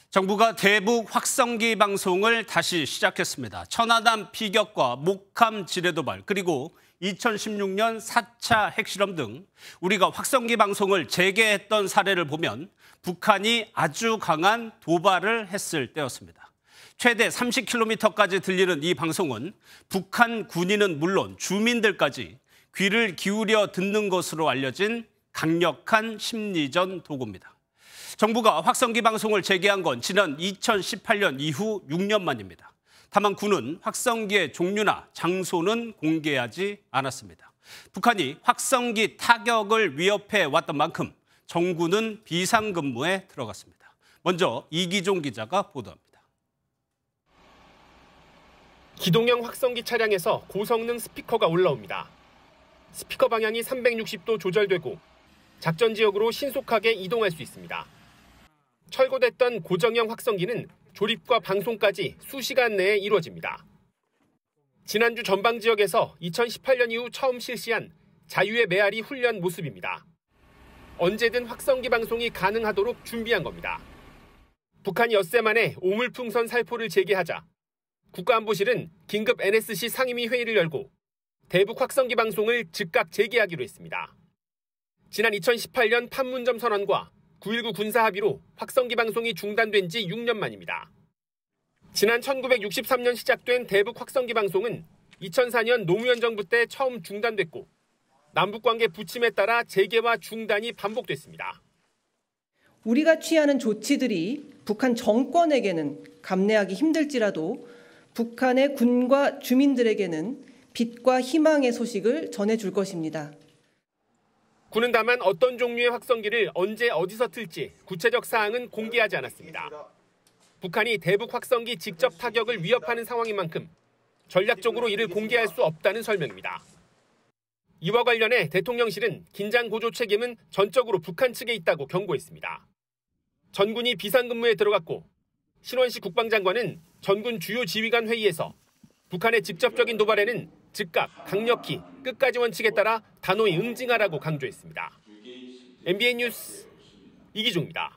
정부가 대북 확성기 방송을 다시 시작했습니다. 천안함 피격과 목함 지뢰 도발 그리고 2016년 4차 핵실험 등 우리가 확성기 방송을 재개했던 사례를 보면 북한이 아주 강한 도발을 했을 때였습니다. 최대 30km까지 들리는 이 방송은 북한 군인은 물론 주민들까지 귀를 기울여 듣는 것으로 알려진 강력한 심리전 도구입니다. 정부가 확성기 방송을 재개한 건 지난 2018년 이후 6년 만입니다. 다만 군은 확성기의 종류나 장소는 공개하지 않았습니다. 북한이 확성기 타격을 위협해 왔던 만큼 정군은 비상근무에 들어갔습니다. 먼저 이기종 기자가 보도합니다. 기동형 확성기 차량에서 고성능 스피커가 올라옵니다. 스피커 방향이 360도 조절되고 작전 지역으로 신속하게 이동할 수 있습니다. 철거됐던 고정형 확성기는 조립과 방송까지 수시간 내에 이루어집니다. 지난주 전방 지역에서 2018년 이후 처음 실시한 자유의 메아리 훈련 모습입니다. 언제든 확성기 방송이 가능하도록 준비한 겁니다. 북한이 엿새 만에 오물풍선 살포를 재개하자 국가안보실은 긴급 NSC 상임위 회의를 열고 대북 확성기 방송을 즉각 재개하기로 했습니다. 지난 2018년 판문점 선언과 9.19 군사합의로 확성기 방송이 중단된 지 6년 만입니다. 지난 1963년 시작된 대북 확성기 방송은 2004년 노무현 정부 때 처음 중단됐고 남북관계 부침에 따라 재개와 중단이 반복됐습니다. 우리가 취하는 조치들이 북한 정권에게는 감내하기 힘들지라도 북한의 군과 주민들에게는 빛과 희망의 소식을 전해줄 것입니다. 군은 다만 어떤 종류의 확성기를 언제 어디서 틀지 구체적 사항은 공개하지 않았습니다. 북한이 대북 확성기 직접 타격을 위협하는 상황인 만큼 전략적으로 이를 공개할 수 없다는 설명입니다. 이와 관련해 대통령실은 긴장 고조 책임은 전적으로 북한 측에 있다고 경고했습니다. 전군이 비상근무에 들어갔고 신원식 국방장관은 전군 주요 지휘관 회의에서 북한의 직접적인 도발에는 즉각, 강력히, 끝까지 원칙에 따라 단호히 응징하라고 강조했습니다. MBN 뉴스 이기종입니다.